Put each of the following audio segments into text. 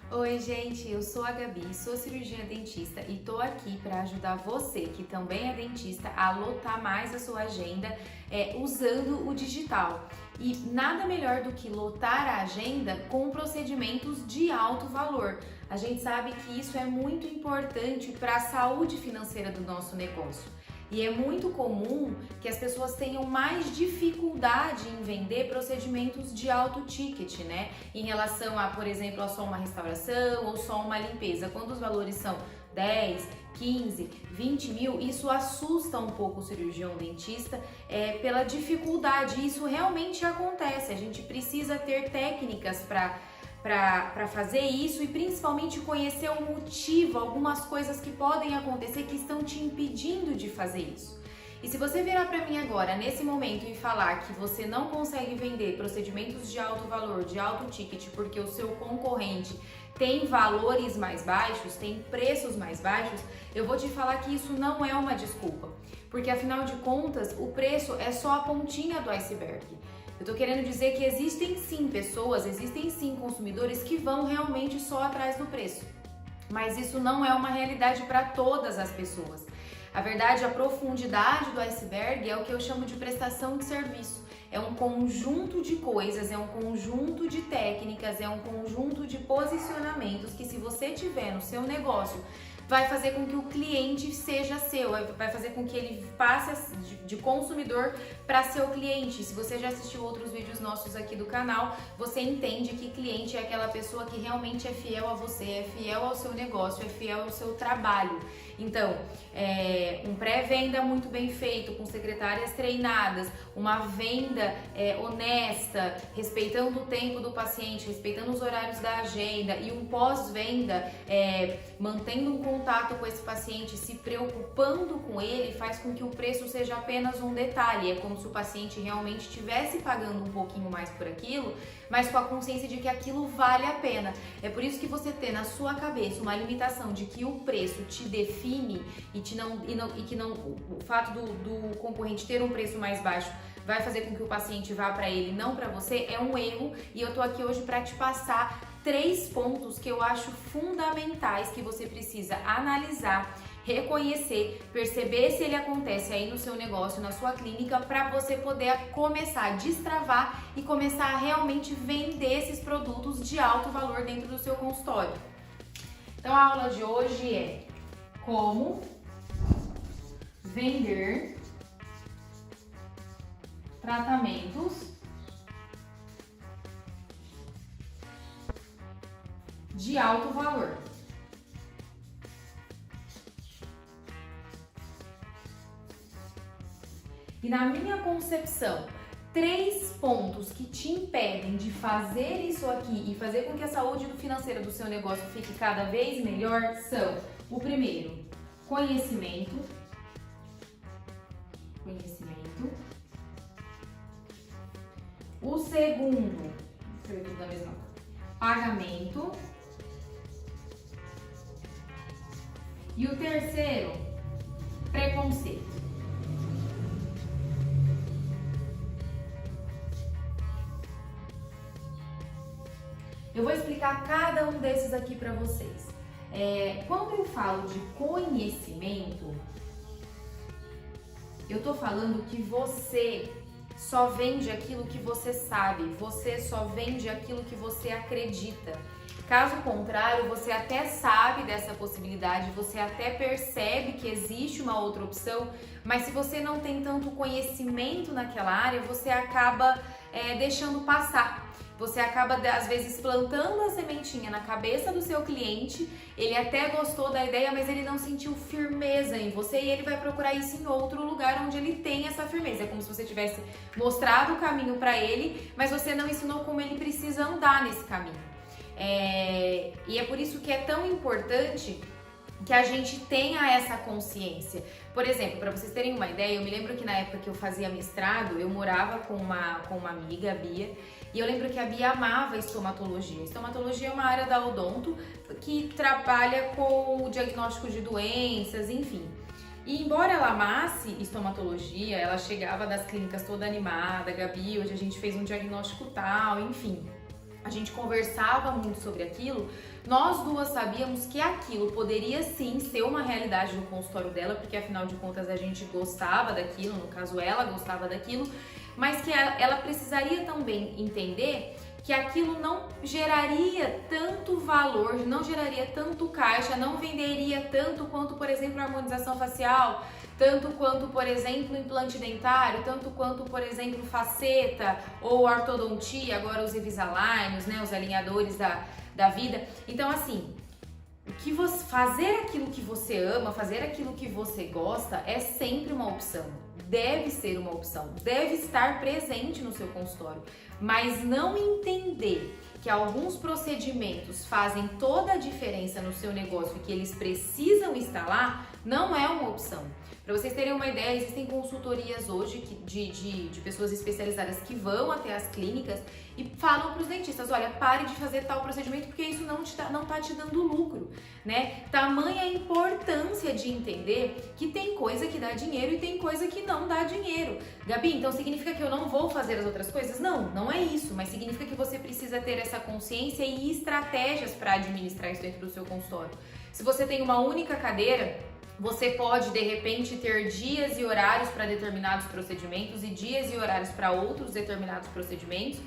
Oi, gente, eu sou a Gabi, sou cirurgiã dentista e tô aqui para ajudar você, que também é dentista, a lotar mais a sua agenda usando o digital. E nada melhor do que lotar a agenda com procedimentos de alto valor. A gente sabe que isso é muito importante para a saúde financeira do nosso negócio. E é muito comum que as pessoas tenham mais dificuldade em vender procedimentos de alto ticket, né? Em relação a, por exemplo, a só uma restauração ou só uma limpeza. Quando os valores são 10, 15, 20 mil, isso assusta um pouco o cirurgião dentista pela dificuldade. Isso realmente acontece. A gente precisa ter técnicas para fazer isso e principalmente conhecer o motivo, algumas coisas que podem acontecer que estão te impedindo de fazer isso. E se você virar para mim agora, nesse momento, e falar que você não consegue vender procedimentos de alto valor, de alto ticket, porque o seu concorrente tem valores mais baixos, tem preços mais baixos, eu vou te falar que isso não é uma desculpa, porque afinal de contas, o preço é só a pontinha do iceberg. Eu tô querendo dizer que existem sim pessoas, existem sim consumidores que vão realmente só atrás do preço. Mas isso não é uma realidade para todas as pessoas. A verdade, a profundidade do iceberg é o que eu chamo de prestação de serviço. É um conjunto de coisas, é um conjunto de técnicas, é um conjunto de posicionamentos que, se você tiver no seu negócio, vai fazer com que o cliente seja seu, vai fazer com que ele passe de consumidor para seu cliente. Se você já assistiu outros vídeos nossos aqui do canal, você entende que cliente é aquela pessoa que realmente é fiel a você, é fiel ao seu negócio, é fiel ao seu trabalho. Então, um pré-venda muito bem feito, com secretárias treinadas, uma venda honesta, respeitando o tempo do paciente, respeitando os horários da agenda, e um pós-venda mantendo um contato com esse paciente, se preocupando com ele, faz com que o preço seja apenas um detalhe. É como se o paciente realmente estivesse pagando um pouquinho mais por aquilo, mas com a consciência de que aquilo vale a pena. É por isso que você ter na sua cabeça uma limitação de que o preço te define e que o fato do concorrente ter um preço mais baixo vai fazer com que o paciente vá para ele, não para você, é um erro. E eu tô aqui hoje para te passar 3 pontos que eu acho fundamentais que você precisa analisar, reconhecer, perceber se ele acontece aí no seu negócio, na sua clínica, para você poder começar a destravar e começar a realmente vender esses produtos de alto valor dentro do seu consultório. Então a aula de hoje é como vender tratamentos de alto valor. E na minha concepção, 3 pontos que te impedem de fazer isso aqui e fazer com que a saúde financeira do seu negócio fique cada vez melhor são: o primeiro, conhecimento. O segundo, escrever tudo da mesma coisa, pagamento. E o terceiro, preconceito. Eu vou explicar cada um desses aqui para vocês. Quando eu falo de conhecimento, eu tô falando que você só vende aquilo que você sabe, você só vende aquilo que você acredita. Caso contrário, você até sabe dessa possibilidade, você até percebe que existe uma outra opção, mas se você não tem tanto conhecimento naquela área, você acaba deixando passar. Você acaba, às vezes, plantando a sementinha na cabeça do seu cliente, ele até gostou da ideia, mas ele não sentiu firmeza em você e ele vai procurar isso em outro lugar onde ele tem essa firmeza. É como se você tivesse mostrado o caminho para ele, mas você não ensinou como ele precisa andar nesse caminho. E é por isso que é tão importante que a gente tenha essa consciência. Por exemplo, para vocês terem uma ideia, eu me lembro que na época que eu fazia mestrado, eu morava com uma amiga, a Bia, e eu lembro que a Bia amava estomatologia. Estomatologia é uma área da odonto que trabalha com o diagnóstico de doenças, enfim. E embora ela amasse estomatologia, ela chegava das clínicas toda animada: Gabi, hoje a gente fez um diagnóstico tal, enfim. a gente conversava muito sobre aquilo, nós duas sabíamos que aquilo poderia sim ser uma realidade no consultório dela, porque afinal de contas a gente gostava daquilo, no caso ela gostava daquilo, mas que ela precisaria também entender que aquilo não geraria tanto valor, não geraria tanto caixa, não venderia tanto quanto, por exemplo, a harmonização facial, tanto quanto, por exemplo, implante dentário, tanto quanto, por exemplo, faceta ou ortodontia, agora os Invisaligns, né, os alinhadores da vida. Então, assim, fazer aquilo que você ama, fazer aquilo que você gosta é sempre uma opção. Deve ser uma opção, deve estar presente no seu consultório, mas não entender que alguns procedimentos fazem toda a diferença no seu negócio e que eles precisam estar lá, não é uma opção. Para vocês terem uma ideia, existem consultorias hoje de pessoas especializadas que vão até as clínicas e falam para os dentistas, olha, pare de fazer tal procedimento porque isso não tá te dando lucro, né? Tamanha a importância de entender que tem coisa que dá dinheiro e tem coisa que não dá dinheiro. Gabi, então significa que eu não vou fazer as outras coisas? Não, não é isso, mas significa que você precisa ter essa consciência e estratégias para administrar isso dentro do seu consultório. Se você tem uma única cadeira, você pode, de repente, ter dias e horários para determinados procedimentos e dias e horários para outros determinados procedimentos.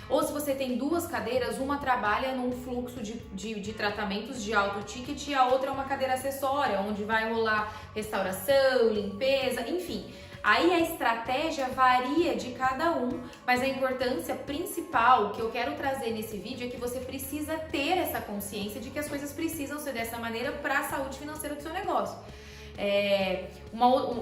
Ou se você tem duas cadeiras, uma trabalha num fluxo de tratamentos de alto ticket e a outra é uma cadeira acessória, onde vai rolar restauração, limpeza, enfim. Aí a estratégia varia de cada um, mas a importância principal que eu quero trazer nesse vídeo é que você precisa ter essa consciência de que as coisas precisam ser dessa maneira para a saúde financeira do seu negócio.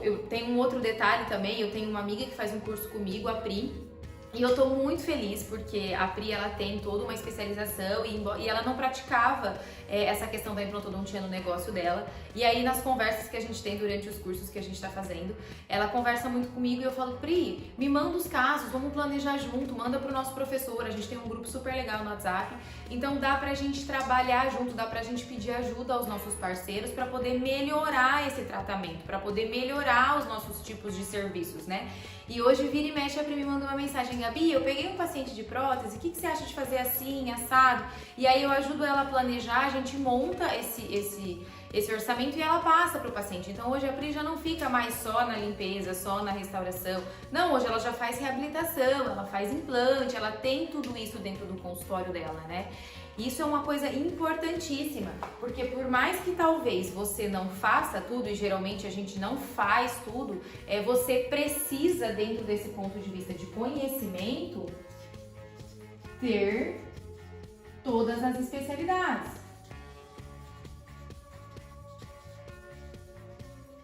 Eu tenho um outro detalhe também, eu tenho uma amiga que faz um curso comigo, a Pri, e eu tô muito feliz porque a Pri, ela tem toda uma especialização e ela não praticava essa questão da implantodontia no negócio dela. E aí nas conversas que a gente tem durante os cursos que a gente tá fazendo, ela conversa muito comigo e eu falo, Pri, me manda os casos, vamos planejar junto, manda pro nosso professor, a gente tem um grupo super legal no WhatsApp, então dá pra gente trabalhar junto, dá pra gente pedir ajuda aos nossos parceiros pra poder melhorar esse tratamento, pra poder melhorar os nossos tipos de serviços, né? E hoje vira e mexe, a Pri me mandou uma mensagem, Gabi, eu peguei um paciente de prótese, o que você acha de fazer assim, assado? E aí eu ajudo ela a planejar, a gente monta esse orçamento e ela passa para o paciente. Então hoje a Pri já não fica mais só na limpeza, só na restauração. Não, hoje ela já faz reabilitação, ela faz implante, ela tem tudo isso dentro do consultório dela, né? Isso é uma coisa importantíssima, porque por mais que talvez você não faça tudo, e geralmente a gente não faz tudo, você precisa, dentro desse ponto de vista de conhecimento, ter todas as especialidades.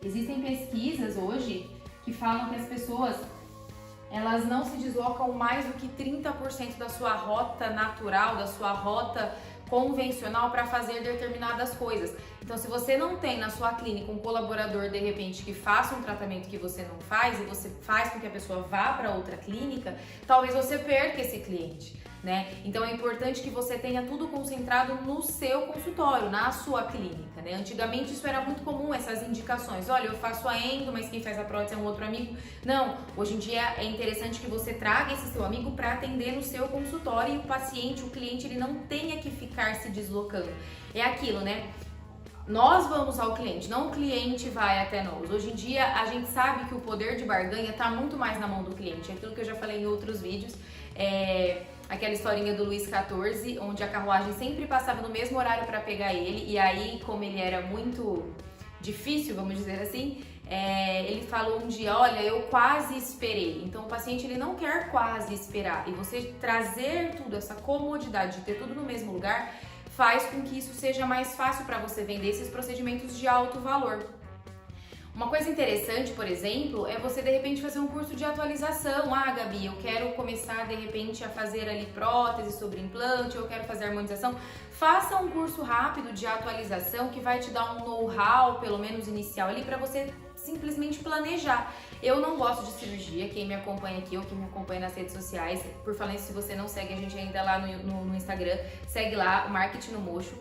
Existem pesquisas hoje que falam que as pessoas elas não se deslocam mais do que 30% da sua rota natural, da sua rota convencional para fazer determinadas coisas. Então, se você não tem na sua clínica um colaborador, de repente, que faça um tratamento que você não faz e você faz com que a pessoa vá para outra clínica, talvez você perca esse cliente, né? Então, é importante que você tenha tudo concentrado no seu consultório, na sua clínica, né? Antigamente, isso era muito comum, essas indicações. Olha, eu faço a endo, mas quem faz a prótese é um outro amigo. Não, hoje em dia é interessante que você traga esse seu amigo para atender no seu consultório e o paciente, o cliente, ele não tenha que ficar se deslocando. É aquilo, né? Nós vamos ao cliente, não o cliente vai até nós. Hoje em dia, a gente sabe que o poder de barganha está muito mais na mão do cliente. É aquilo que eu já falei em outros vídeos. Aquela historinha do Luís XIV, onde a carruagem sempre passava no mesmo horário para pegar ele. E aí, como ele era muito difícil, vamos dizer assim, ele falou um dia, olha, eu quase esperei. Então, o paciente ele não quer quase esperar. E você trazer tudo, essa comodidade de ter tudo no mesmo lugar, faz com que isso seja mais fácil para você vender esses procedimentos de alto valor. Uma coisa interessante, por exemplo, é você de repente fazer um curso de atualização. Ah, Gabi, eu quero começar de repente a fazer ali prótese sobre implante, eu quero fazer harmonização. Faça um curso rápido de atualização que vai te dar um know-how, pelo menos inicial ali, para você simplesmente planejar. Eu não gosto de cirurgia, quem me acompanha aqui ou quem me acompanha nas redes sociais, por falar isso, se você não segue a gente ainda lá no Instagram, segue lá, o Marketing no Mocho.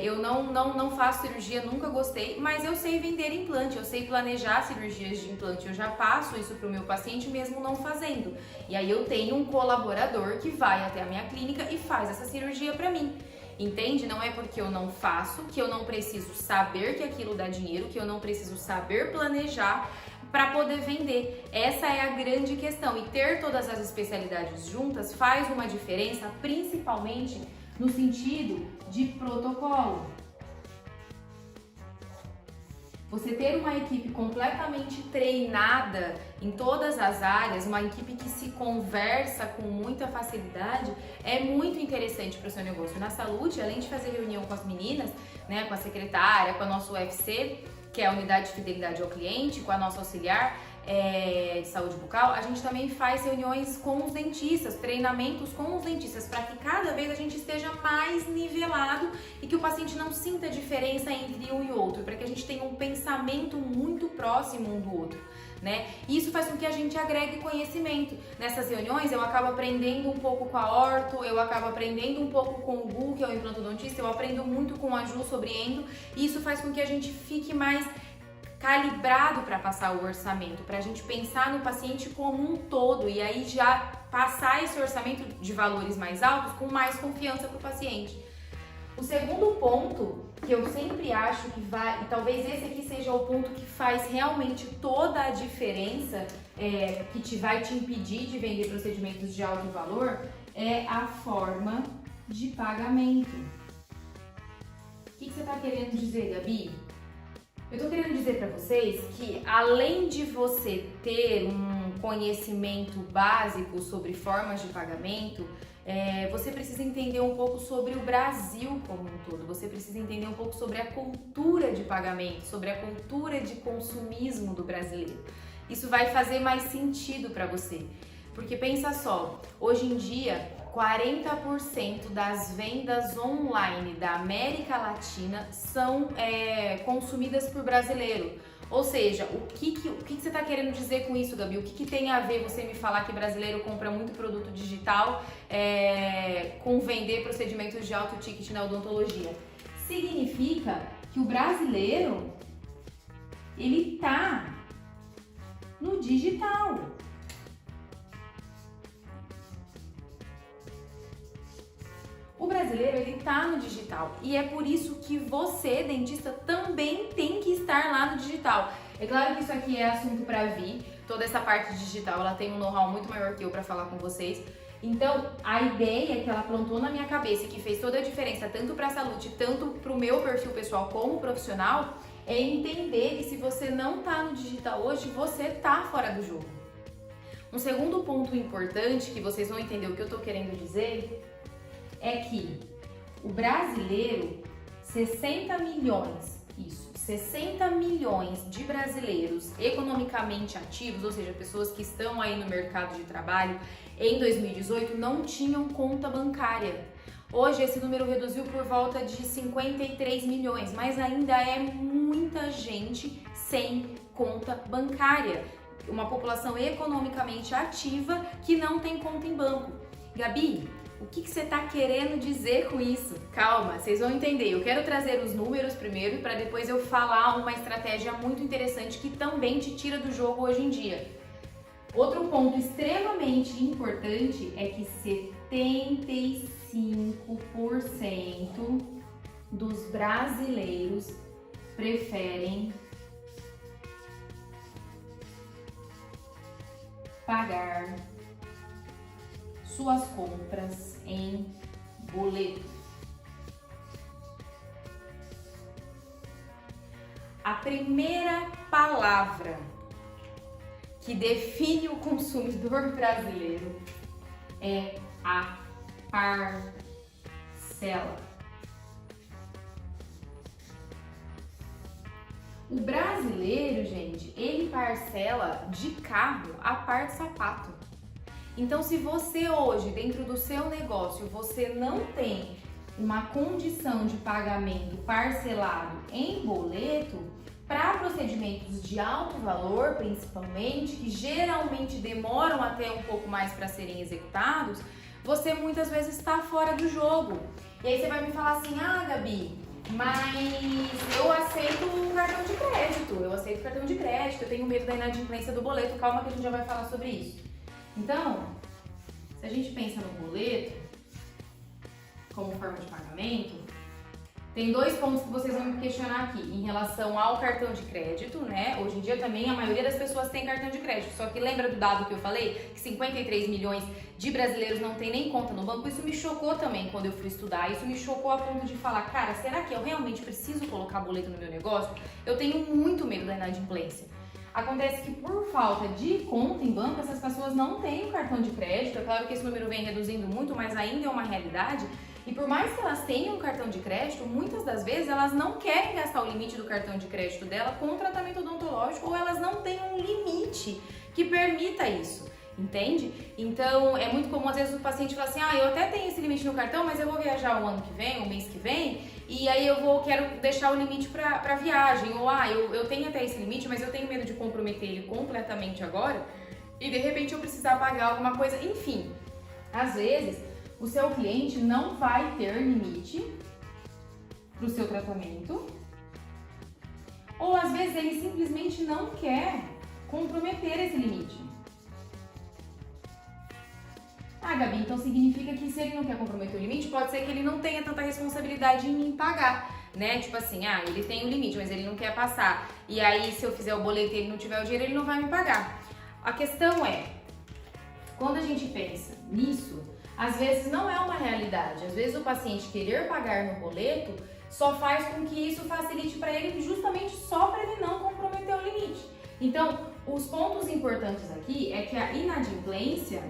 Eu não faço cirurgia, nunca gostei, mas eu sei vender implante, eu sei planejar cirurgias de implante, eu já passo isso para o meu paciente mesmo não fazendo. E aí eu tenho um colaborador que vai até a minha clínica e faz essa cirurgia para mim. Entende? Não é porque eu não faço, que eu não preciso saber que aquilo dá dinheiro, que eu não preciso saber planejar para poder vender. Essa é a grande questão. E ter todas as especialidades juntas faz uma diferença, principalmente no sentido de protocolo. Você ter uma equipe completamente treinada em todas as áreas, uma equipe que se conversa com muita facilidade, é muito interessante para o seu negócio. Na saúde, além de fazer reunião com as meninas, né, com a secretária, com a nossa UFC, que é a unidade de fidelidade ao cliente, com a nossa auxiliar de saúde bucal, a gente também faz reuniões com os dentistas, treinamentos com os dentistas, para que cada vez a gente esteja mais nivelado e que o paciente não sinta diferença entre um e outro, para que a gente tenha um pensamento muito próximo um do outro, né? E isso faz com que a gente agregue conhecimento. Nessas reuniões eu acabo aprendendo um pouco com a orto, eu acabo aprendendo um pouco com o Gu, que é o implantodontista, eu aprendo muito com a Ju sobre endo, e isso faz com que a gente fique mais calibrado para passar o orçamento, para a gente pensar no paciente como um todo e aí já passar esse orçamento de valores mais altos com mais confiança para o paciente. O segundo ponto que eu sempre acho que vai, e talvez esse aqui seja o ponto que faz realmente toda a diferença, que vai te impedir de vender procedimentos de alto valor, é a forma de pagamento. O que você está querendo dizer, Gabi? Eu tô querendo dizer para vocês que além de você ter um conhecimento básico sobre formas de pagamento, você precisa entender um pouco sobre o Brasil como um todo, você precisa entender um pouco sobre a cultura de pagamento, sobre a cultura de consumismo do brasileiro. Isso vai fazer mais sentido para você, porque pensa só, hoje em dia 40% das vendas online da América Latina são consumidas por brasileiro. Ou seja, o que você está querendo dizer com isso, Gabi? O que tem a ver você me falar que brasileiro compra muito produto digital com vender procedimentos de alto ticket na odontologia? Significa que o brasileiro, ele tá no digital. O brasileiro, ele tá no digital e é por isso que você, dentista, também tem que estar lá no digital. É claro que isso aqui é assunto para vir, toda essa parte digital, ela tem um know-how muito maior que eu para falar com vocês. Então, a ideia que ela plantou na minha cabeça e que fez toda a diferença, tanto para a saúde, tanto para o meu perfil pessoal como profissional, é entender que se você não tá no digital hoje, você tá fora do jogo. Um segundo ponto importante, que vocês vão entender o que eu tô querendo dizer, é que o brasileiro, 60 milhões de brasileiros economicamente ativos, ou seja, pessoas que estão aí no mercado de trabalho, em 2018 não tinham conta bancária. Hoje esse número reduziu por volta de 53 milhões, mas ainda é muita gente sem conta bancária. Uma população economicamente ativa que não tem conta em banco. Gabi, o que você está querendo dizer com isso? Calma, vocês vão entender. Eu quero trazer os números primeiro para depois eu falar uma estratégia muito interessante que também te tira do jogo hoje em dia. Outro ponto extremamente importante é que 75% dos brasileiros preferem pagar suas compras em boleto. A primeira palavra que define o consumidor brasileiro é a parcela. O brasileiro, gente, ele parcela de carro a par de sapato. Então, se você hoje, dentro do seu negócio, você não tem uma condição de pagamento parcelado em boleto, para procedimentos de alto valor, principalmente, que geralmente demoram até um pouco mais para serem executados, você muitas vezes está fora do jogo. E aí você vai me falar assim, ah, Gabi, mas eu aceito cartão de crédito, eu tenho medo da inadimplência do boleto, calma que a gente já vai falar sobre isso. Então, se a gente pensa no boleto como forma de pagamento, tem dois pontos que vocês vão me questionar aqui, em relação ao cartão de crédito, né? Hoje em dia também a maioria das pessoas tem cartão de crédito, só que lembra do dado que eu falei? Que 53 milhões de brasileiros não tem nem conta no banco? Isso me chocou também quando eu fui estudar, isso me chocou a ponto de falar, cara, será que eu realmente preciso colocar boleto no meu negócio? Eu tenho muito medo da inadimplência. Acontece que por falta de conta em banco, essas pessoas não têm o cartão de crédito, é claro que esse número vem reduzindo muito, mas ainda é uma realidade. E por mais que elas tenham um cartão de crédito, muitas das vezes elas não querem gastar o limite do cartão de crédito dela com tratamento odontológico ou elas não têm um limite que permita isso, entende? Então é muito comum às vezes o paciente falar assim, eu até tenho esse limite no cartão, mas eu vou viajar o ano que vem, o mês que vem, e aí quero deixar o limite para viagem, ou eu tenho até esse limite, mas eu tenho medo de comprometer ele completamente agora e de repente eu precisar pagar alguma coisa, enfim, às vezes o seu cliente não vai ter limite para o seu tratamento, ou às vezes ele simplesmente não quer comprometer esse limite. Gabi, então significa que se ele não quer comprometer o limite, pode ser que ele não tenha tanta responsabilidade em me pagar, né? Tipo assim, ele tem um limite, mas ele não quer passar. E aí, se eu fizer o boleto e ele não tiver o dinheiro, ele não vai me pagar. A questão é, quando a gente pensa nisso, às vezes não é uma realidade. Às vezes o paciente querer pagar no boleto só faz com que isso facilite para ele justamente só para ele não comprometer o limite. Então, os pontos importantes aqui é que a inadimplência,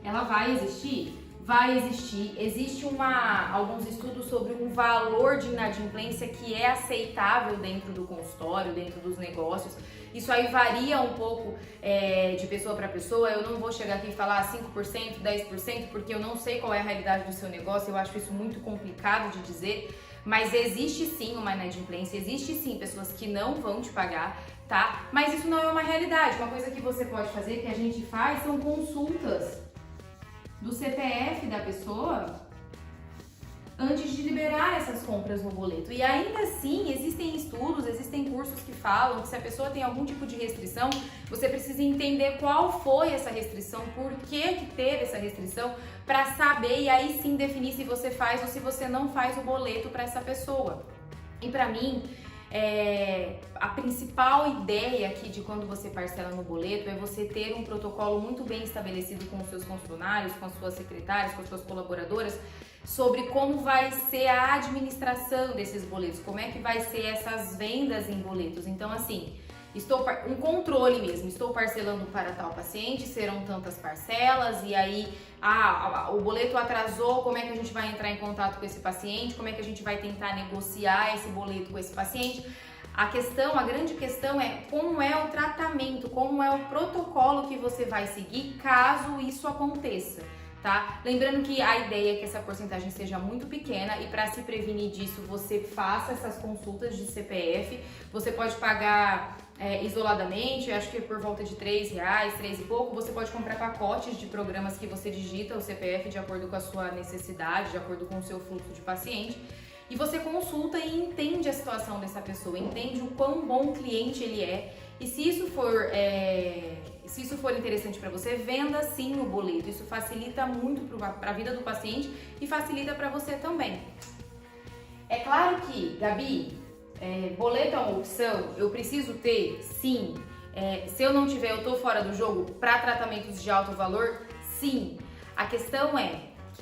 ela vai existir? Vai existir. Existe alguns estudos sobre um valor de inadimplência que é aceitável dentro do consultório, dentro dos negócios. Isso aí varia um pouco de pessoa para pessoa. Eu não vou chegar aqui e falar 5%, 10%, porque eu não sei qual é a realidade do seu negócio. Eu acho isso muito complicado de dizer. Mas existe sim uma inadimplência, existe sim pessoas que não vão te pagar, tá? Mas isso não é uma realidade. Uma coisa que você pode fazer, que a gente faz, são consultas do CPF da pessoa antes de liberar essas compras no boleto. E ainda assim, existem estudos, existem cursos que falam que se a pessoa tem algum tipo de restrição, você precisa entender qual foi essa restrição, por que teve essa restrição, para saber e aí sim definir se você faz ou se você não faz o boleto para essa pessoa. E para mim, a principal ideia aqui de quando você parcela no boleto é você ter um protocolo muito bem estabelecido com os seus funcionários, com as suas secretárias, com as suas colaboradoras, sobre como vai ser a administração desses boletos, como é que vai ser essas vendas em boletos. Então, assim, um controle mesmo, estou parcelando para tal paciente, serão tantas parcelas, e aí o boleto atrasou, como é que a gente vai entrar em contato com esse paciente, como é que a gente vai tentar negociar esse boleto com esse paciente. A grande questão é como é o tratamento, como é o protocolo que você vai seguir caso isso aconteça. Tá? Lembrando que a ideia é que essa porcentagem seja muito pequena e para se prevenir disso você faça essas consultas de CPF. Você pode pagar isoladamente, acho que por volta de R$3, 3 e pouco. Você pode comprar pacotes de programas que você digita o CPF de acordo com a sua necessidade, de acordo com o seu fluxo de paciente. E você consulta e entende a situação dessa pessoa, entende o quão bom cliente ele é. E se isso for interessante para você, venda sim o boleto. Isso facilita muito para a vida do paciente e facilita para você também. É claro que, Gabi, boleto é uma opção, eu preciso ter? Sim. Se eu não tiver, eu tô fora do jogo para tratamentos de alto valor? Sim. A questão é,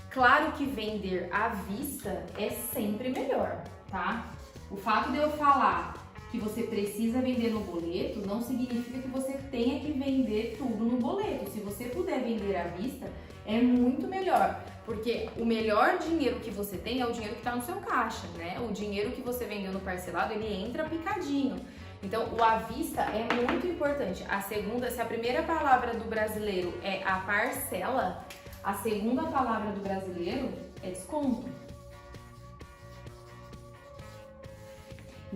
claro que vender à vista é sempre melhor, tá? O fato de eu falar que você precisa vender no boleto não significa que você tenha que vender tudo no boleto. Se você puder vender à vista, é muito melhor, porque o melhor dinheiro que você tem é o dinheiro que está no seu caixa, né? O dinheiro que você vendeu no parcelado, ele entra picadinho. Então, o à vista é muito importante. Se a primeira palavra do brasileiro é a parcela, a segunda palavra do brasileiro é desconto.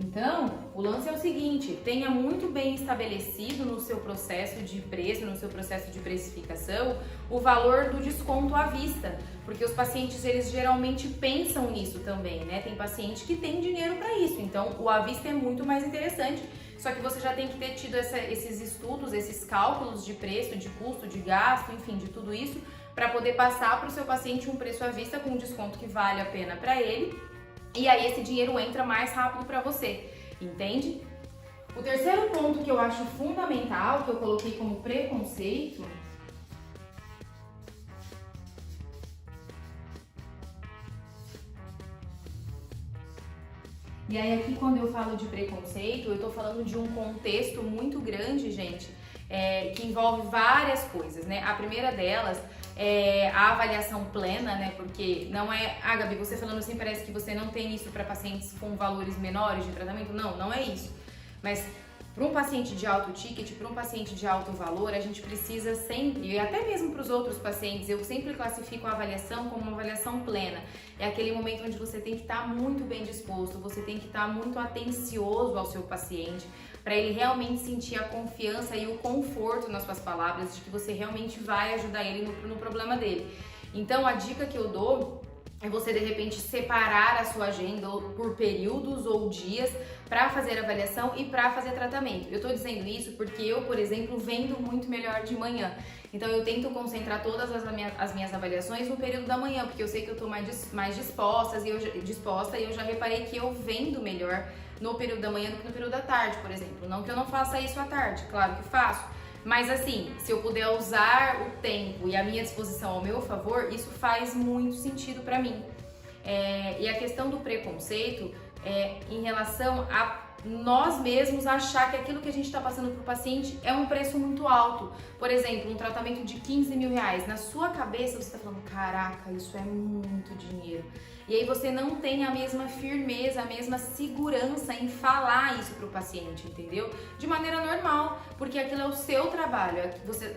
Então, o lance é o seguinte, tenha muito bem estabelecido no seu processo de preço, no seu processo de precificação, o valor do desconto à vista, porque os pacientes, eles geralmente pensam nisso também, né? Tem paciente que tem dinheiro para isso, então o à vista é muito mais interessante, só que você já tem que ter tido esses estudos, esses cálculos de preço, de custo, de gasto, enfim, de tudo isso, para poder passar para o seu paciente um preço à vista com um desconto que vale a pena para ele. E aí esse dinheiro entra mais rápido para você, entende? O terceiro ponto que eu acho fundamental, que eu coloquei como preconceito, e aí aqui quando eu falo de preconceito, eu tô falando de um contexto muito grande, gente, que envolve várias coisas, né? A primeira delas é a avaliação plena, né? Porque não é... Ah, Gabi, você falando assim, parece que você não tem isso para pacientes com valores menores de tratamento. Não, não é isso. Mas para um paciente de alto ticket, para um paciente de alto valor, a gente precisa sempre, e até mesmo para os outros pacientes, eu sempre classifico a avaliação como uma avaliação plena. É aquele momento onde você tem que estar muito bem disposto, você tem que estar muito atencioso ao seu paciente, para ele realmente sentir a confiança e o conforto nas suas palavras de que você realmente vai ajudar ele no problema dele. Então, a dica que eu dou é você, de repente, separar a sua agenda por períodos ou dias para fazer avaliação e para fazer tratamento. Eu tô dizendo isso porque eu, por exemplo, vendo muito melhor de manhã. Então, eu tento concentrar todas as minhas avaliações no período da manhã, porque eu sei que eu tô mais disposta e eu já reparei que eu vendo melhor no período da manhã do que no período da tarde, por exemplo. Não que eu não faça isso à tarde, claro que faço. Mas assim, se eu puder usar o tempo e a minha disposição ao meu favor, isso faz muito sentido para mim. E a questão do preconceito é em relação a nós mesmos achar que aquilo que a gente está passando para o paciente é um preço muito alto. Por exemplo, um tratamento de 15 mil reais. Na sua cabeça você está falando, caraca, isso é muito dinheiro. E aí você não tem a mesma firmeza, a mesma segurança em falar isso para o paciente, entendeu? De maneira normal, porque aquilo é o seu trabalho,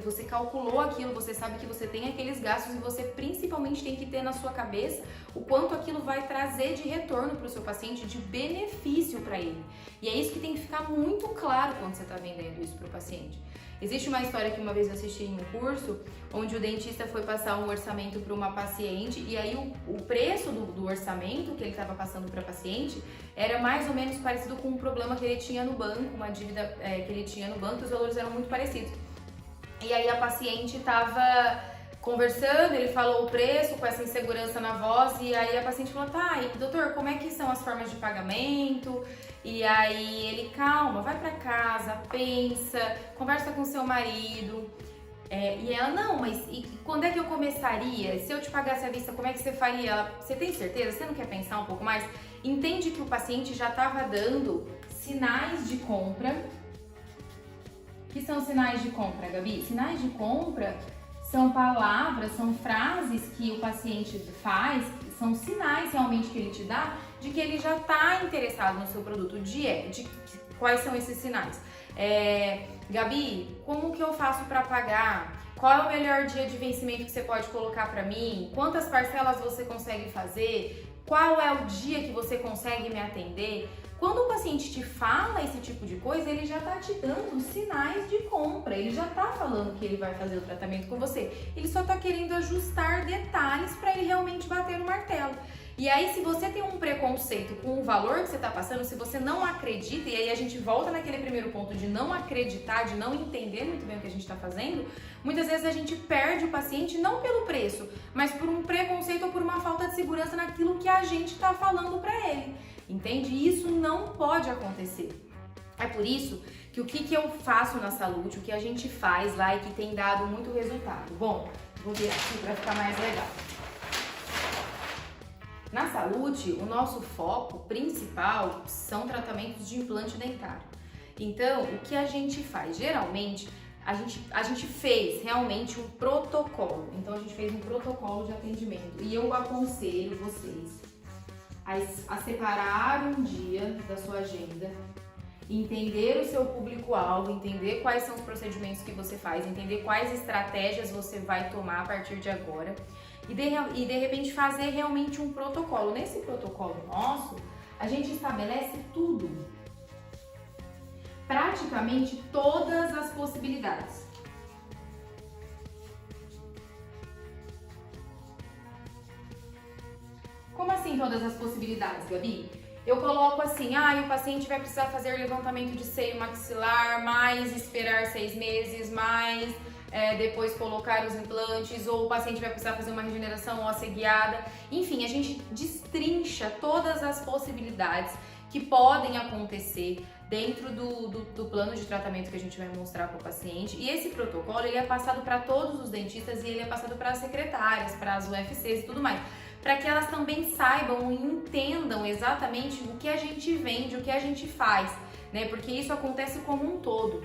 você calculou aquilo, você sabe que você tem aqueles gastos e você principalmente tem que ter na sua cabeça o quanto aquilo vai trazer de retorno para o seu paciente, de benefício para ele. E é isso que tem que ficar muito claro quando você está vendendo isso para o paciente. Existe uma história que uma vez eu assisti em um curso, onde o dentista foi passar um orçamento para uma paciente e aí o preço do orçamento que ele estava passando para a paciente era mais ou menos parecido com um problema que ele tinha no banco, uma dívida que ele tinha no banco, e os valores eram muito parecidos. E aí a paciente estava conversando, ele falou o preço com essa insegurança na voz e aí a paciente falou, tá, e, doutor, como é que são as formas de pagamento? E aí ele, calma, vai pra casa, pensa, conversa com seu marido. E ela, não, mas e quando é que eu começaria? Se eu te pagasse à vista, como é que você faria? Ela, você tem certeza? Você não quer pensar um pouco mais? Entende que o paciente já estava dando sinais de compra. O que são sinais de compra, Gabi? Sinais de compra são palavras, são frases que o paciente faz, são sinais realmente que ele te dá de que ele já está interessado no seu produto. De quais são esses sinais? Gabi, como que eu faço para pagar? Qual é o melhor dia de vencimento que você pode colocar para mim? Quantas parcelas você consegue fazer? Qual é o dia que você consegue me atender? Quando o paciente te fala esse tipo de coisa, ele já está te dando sinais de compra, ele já está falando que ele vai fazer o tratamento com você. Ele só está querendo ajustar detalhes para ele realmente bater no martelo. E aí, se você tem um preconceito com o valor que você está passando, se você não acredita, e aí a gente volta naquele primeiro ponto de não acreditar, de não entender muito bem o que a gente está fazendo, muitas vezes a gente perde o paciente não pelo preço, mas por um preconceito ou por uma falta de segurança naquilo que a gente está falando para ele. Entende? Isso não pode acontecer. É por isso que o que eu faço na Salute, o que a gente faz lá e que tem dado muito resultado. Bom, vou ver aqui para ficar mais legal. Na Salute, o nosso foco principal são tratamentos de implante dentário. Então, o que a gente faz? Geralmente, a gente fez realmente um protocolo. Então, a gente fez um protocolo de atendimento. E eu aconselho vocês a separar um dia da sua agenda, entender o seu público-alvo, entender quais são os procedimentos que você faz, entender quais estratégias você vai tomar a partir de agora e de repente fazer realmente um protocolo. Nesse protocolo nosso, a gente estabelece tudo. Praticamente todas as possibilidades. Como assim todas as possibilidades, Gabi? Eu coloco assim, o paciente vai precisar fazer levantamento de seio maxilar, mais esperar 6 meses, mais depois colocar os implantes, ou o paciente vai precisar fazer uma regeneração óssea guiada. Enfim, a gente destrincha todas as possibilidades que podem acontecer dentro do plano de tratamento que a gente vai mostrar para o paciente. E esse protocolo, ele é passado para todos os dentistas e ele é passado para as secretárias, para as UFCs e tudo mais, para que elas também saibam e entendam exatamente o que a gente vende, o que a gente faz, né? Porque isso acontece como um todo.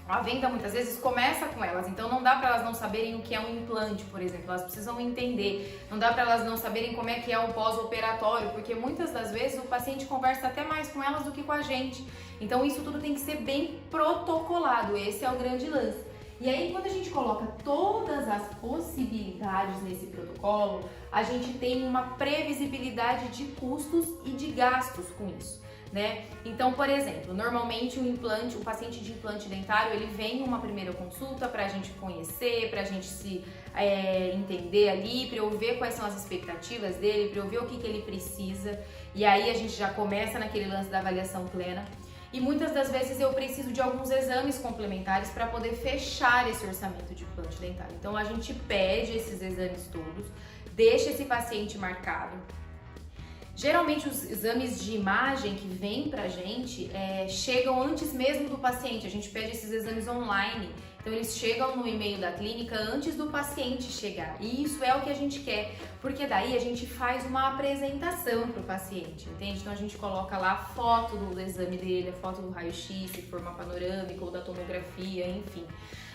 A venda muitas vezes começa com elas, então não dá para elas não saberem o que é um implante, por exemplo, elas precisam entender, não dá para elas não saberem como é que é o pós-operatório, porque muitas das vezes o paciente conversa até mais com elas do que com a gente, então isso tudo tem que ser bem protocolado, esse é o grande lance. E aí, quando a gente coloca todas as possibilidades nesse protocolo, a gente tem uma previsibilidade de custos e de gastos com isso, né? Então, por exemplo, normalmente o paciente de implante dentário, ele vem em uma primeira consulta para a gente conhecer, para a gente se entender ali, para eu ver quais são as expectativas dele, para eu ver o que ele precisa, e aí a gente já começa naquele lance da avaliação plena. E muitas das vezes eu preciso de alguns exames complementares para poder fechar esse orçamento de implante dentário. Então a gente pede esses exames todos, deixa esse paciente marcado. Geralmente os exames de imagem que vêm pra gente chegam antes mesmo do paciente, a gente pede esses exames online. Então eles chegam no e-mail da clínica antes do paciente chegar, e isso é o que a gente quer, porque daí a gente faz uma apresentação para o paciente, entende? Então a gente coloca lá a foto do exame dele, a foto do raio-x, se for uma panorâmica ou da tomografia, enfim.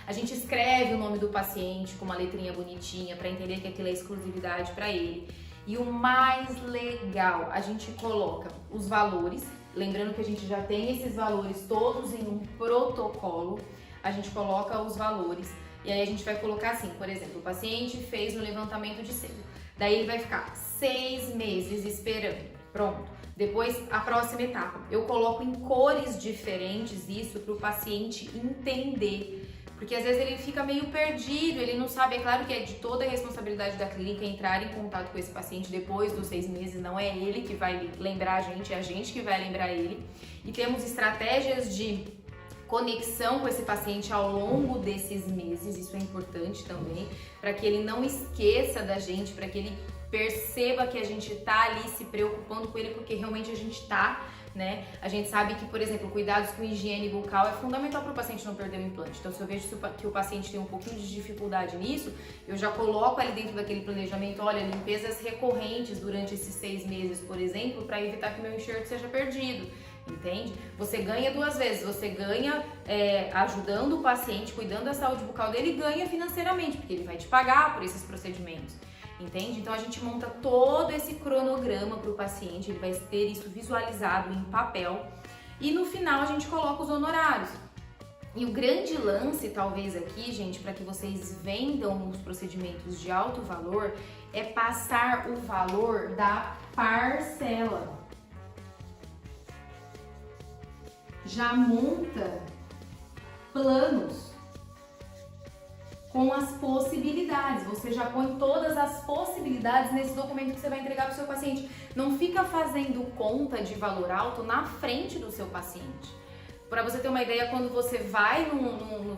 A gente escreve o nome do paciente com uma letrinha bonitinha para entender que aquilo é exclusividade para ele. E o mais legal, a gente coloca os valores, lembrando que a gente já tem esses valores todos em um protocolo. A gente coloca os valores e aí a gente vai colocar assim, por exemplo, o paciente fez um levantamento de seio, daí ele vai ficar 6 meses esperando, pronto. Depois, a próxima etapa, eu coloco em cores diferentes isso para o paciente entender, porque às vezes ele fica meio perdido, ele não sabe, é claro que é de toda a responsabilidade da clínica entrar em contato com esse paciente depois dos 6 meses, não é ele que vai lembrar a gente, é a gente que vai lembrar ele, e temos estratégias de conexão com esse paciente ao longo desses meses, isso é importante também, para que ele não esqueça da gente, para que ele perceba que a gente tá ali se preocupando com ele, porque realmente a gente tá, né? A gente sabe que, por exemplo, cuidados com higiene bucal é fundamental para o paciente não perder o implante. Então, se eu vejo que o paciente tem um pouquinho de dificuldade nisso, eu já coloco ali dentro daquele planejamento, olha, limpezas recorrentes durante esses 6 meses, por exemplo, para evitar que o meu enxerto seja perdido. Entende? Você ganha 2 vezes, você ganha ajudando o paciente, cuidando da saúde bucal dele, e ganha financeiramente, porque ele vai te pagar por esses procedimentos, entende? Então a gente monta todo esse cronograma para o paciente, ele vai ter isso visualizado em papel, e no final a gente coloca os honorários. E o grande lance, talvez aqui, gente, para que vocês vendam os procedimentos de alto valor, é passar o valor da parcela. Já monta planos com as possibilidades, você já põe todas as possibilidades nesse documento que você vai entregar para o seu paciente. Não fica fazendo conta de valor alto na frente do seu paciente. Para você ter uma ideia, quando você vai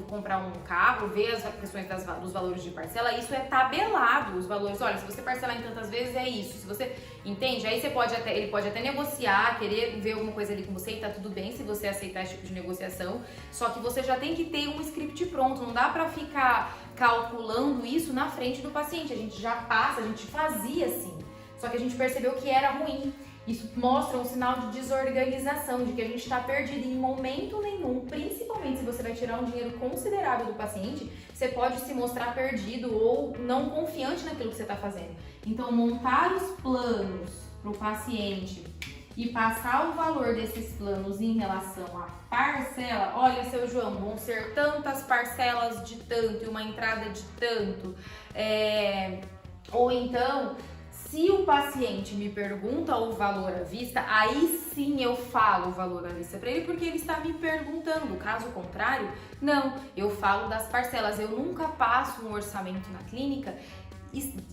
comprar um carro, ver as questões dos valores de parcela, isso é tabelado, os valores. Olha, se você parcelar em tantas vezes, é isso. Se você entende, aí ele pode até negociar, querer ver alguma coisa ali com você, e tá tudo bem se você aceitar esse tipo de negociação. Só que você já tem que ter um script pronto, não dá para ficar calculando isso na frente do paciente. A gente já passa, a gente fazia assim. Só que a gente percebeu que era ruim. Isso mostra um sinal de desorganização, de que a gente está perdido em momento nenhum, principalmente se você vai tirar um dinheiro considerável do paciente, você pode se mostrar perdido ou não confiante naquilo que você está fazendo. Então, montar os planos para o paciente e passar o valor desses planos em relação à parcela, olha, seu João, vão ser tantas parcelas de tanto e uma entrada de tanto, ou então Se o paciente me pergunta o valor à vista, aí sim eu falo o valor à vista para ele, porque ele está me perguntando. Caso contrário, não, eu falo das parcelas. Eu nunca passo um orçamento na clínica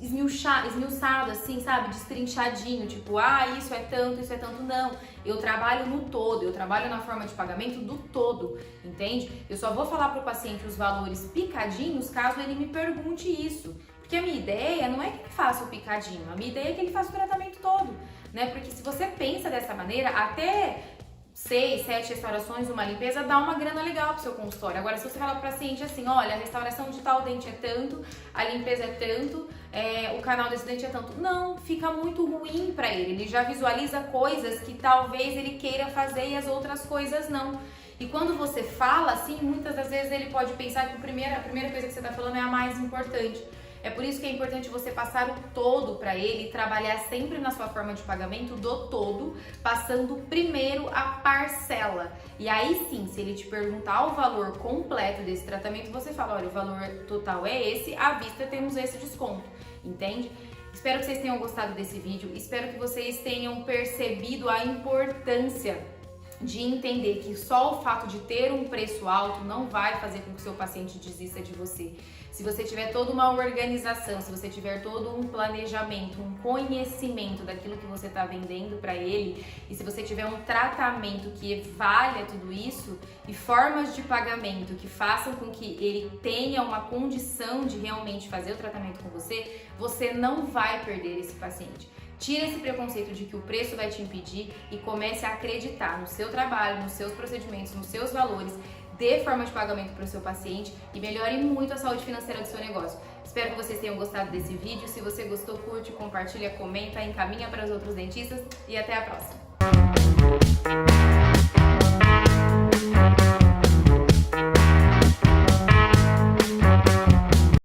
esmiuçado, assim, sabe? Destrinchadinho, tipo, isso é tanto. Não, eu trabalho no todo, eu trabalho na forma de pagamento do todo, entende? Eu só vou falar para o paciente os valores picadinhos caso ele me pergunte isso. Porque a minha ideia não é que ele faça o picadinho, a minha ideia é que ele faça o tratamento todo, né? Porque se você pensa dessa maneira, até 6, 7 restaurações, uma limpeza, dá uma grana legal pro seu consultório. Agora, se você falar pro paciente assim, olha, a restauração de tal dente é tanto, a limpeza é tanto, o canal desse dente é tanto, não, fica muito ruim pra ele. Ele já visualiza coisas que talvez ele queira fazer e as outras coisas não. E quando você fala assim, muitas das vezes ele pode pensar que a primeira coisa que você tá falando é a mais importante. É por isso que é importante você passar o todo para ele e trabalhar sempre na sua forma de pagamento do todo, passando primeiro a parcela. E aí sim, se ele te perguntar o valor completo desse tratamento, você fala, olha, o valor total é esse, à vista temos esse desconto, entende? Espero que vocês tenham gostado desse vídeo, espero que vocês tenham percebido a importância de entender que só o fato de ter um preço alto não vai fazer com que o seu paciente desista de você. Se você tiver toda uma organização, se você tiver todo um planejamento, um conhecimento daquilo que você está vendendo para ele, e se você tiver um tratamento que valha tudo isso e formas de pagamento que façam com que ele tenha uma condição de realmente fazer o tratamento com você, você não vai perder esse paciente. Tira esse preconceito de que o preço vai te impedir e comece a acreditar no seu trabalho, nos seus procedimentos, nos seus valores, dê forma de pagamento para o seu paciente e melhore muito a saúde financeira do seu negócio. Espero que vocês tenham gostado desse vídeo. Se você gostou, curte, compartilha, comenta, encaminha para os outros dentistas e até a próxima.